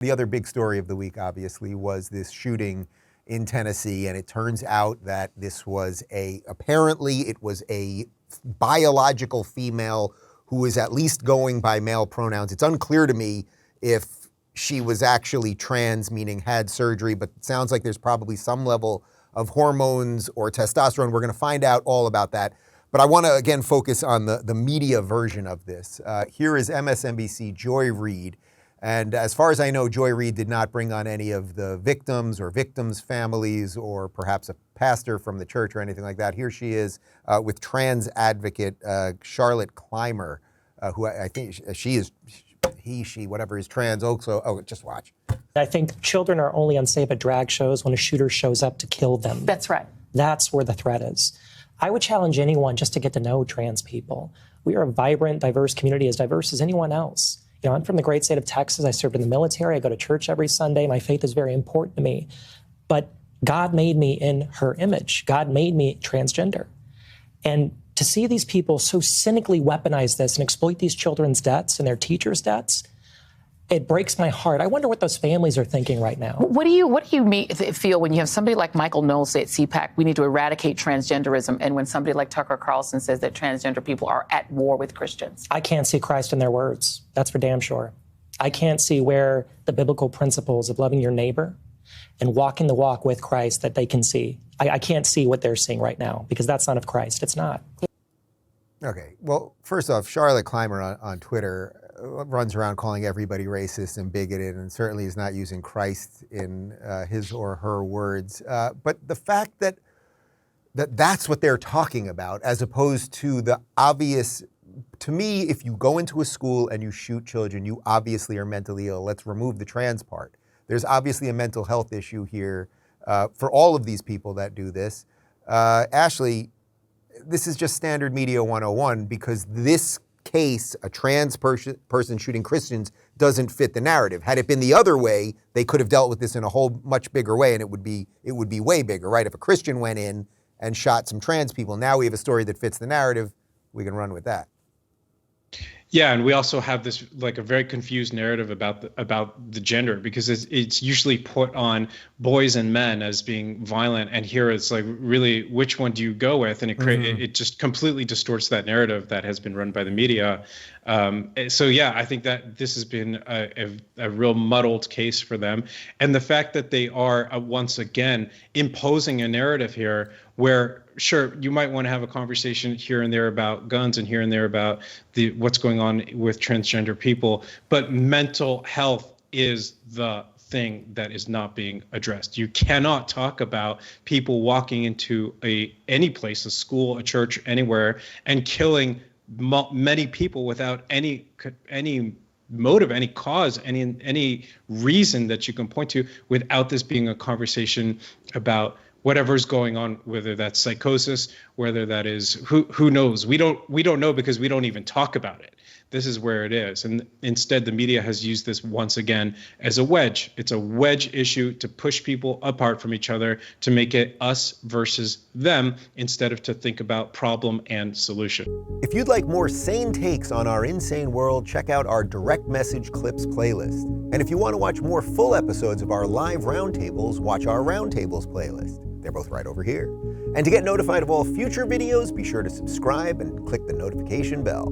The other big story of the week, obviously, was this shooting in Tennessee, and it turns out that this was apparently it was a biological female who was at least going by male pronouns. It's unclear to me if she was actually trans, meaning had surgery, but it sounds like there's probably some level of hormones or testosterone. We're going to find out all about that. But I want to, again, focus on the media version of this. Here is MSNBC Joy Reid. And as far as I know, Joy Reid did not bring on any of the victims or victims' families or perhaps a pastor from the church or anything like that. Here she is with trans advocate Charlotte Clymer, who I think she, whatever is trans also. Oh, just watch. I think children are only unsafe at drag shows when a shooter shows up to kill them. That's right. That's where the threat is. I would challenge anyone just to get to know trans people. We are a vibrant, diverse community, as diverse as anyone else. You know, I'm from the great state of Texas. I served in the military. I go to church every Sunday. My faith is very important to me. But God made me in her image. God made me transgender. And to see these people so cynically weaponize this and exploit these children's debts and their teachers' debts, it breaks my heart. I wonder what those families are thinking right now. What do you feel when you have somebody like Michael Knowles say at CPAC, we need to eradicate transgenderism, and when somebody like Tucker Carlson says that transgender people are at war with Christians? I can't see Christ in their words. That's for damn sure. I can't see where the biblical principles of loving your neighbor and walking the walk with Christ that they can see. I can't see what they're seeing right now because that's not of Christ. It's not. Okay. Well, first off, Charlotte Clymer on Twitter runs around calling everybody racist and bigoted, and certainly is not using Christ in his or her words. But the fact that that's what they're talking about, as opposed to the obvious, to me, if you go into a school and you shoot children, you obviously are mentally ill. Let's remove the trans part. There's obviously a mental health issue here for all of these people that do this. Ashley, this is just standard media 101, because this case, a trans person shooting Christians, doesn't fit the narrative. Had it been the other way, they could have dealt with this in a whole much bigger way, and it would be way bigger, right? If a Christian went in and shot some trans people, now we have a story that fits the narrative, we can run with that. Yeah, and we also have this like a very confused narrative about the gender, because it's usually put on boys and men as being violent, and here it's like, really, which one do you go with? And it just completely distorts that narrative that has been run by the media. So yeah, I think that this has been a real muddled case for them, and the fact that they are once again imposing a narrative here where, sure, you might want to have a conversation here and there about guns and here and there about what's going on with transgender people, but mental health is the thing that is not being addressed. You cannot talk about people walking into any place, a school, a church, anywhere, and killing many people without any motive, any cause, any reason that you can point to, without this being a conversation about whatever's going on, whether that's psychosis, whether that is who knows. We don't know, because we don't even talk about it. This is where it is. And instead, the media has used this once again as a wedge. It's a wedge issue to push people apart from each other, to make it us versus them, instead of to think about problem and solution. If you'd like more sane takes on our insane world, check out our direct message clips playlist. And if you want to watch more full episodes of our live roundtables, watch our roundtables playlist. They're both right over here. And to get notified of all future videos, be sure to subscribe and click the notification bell.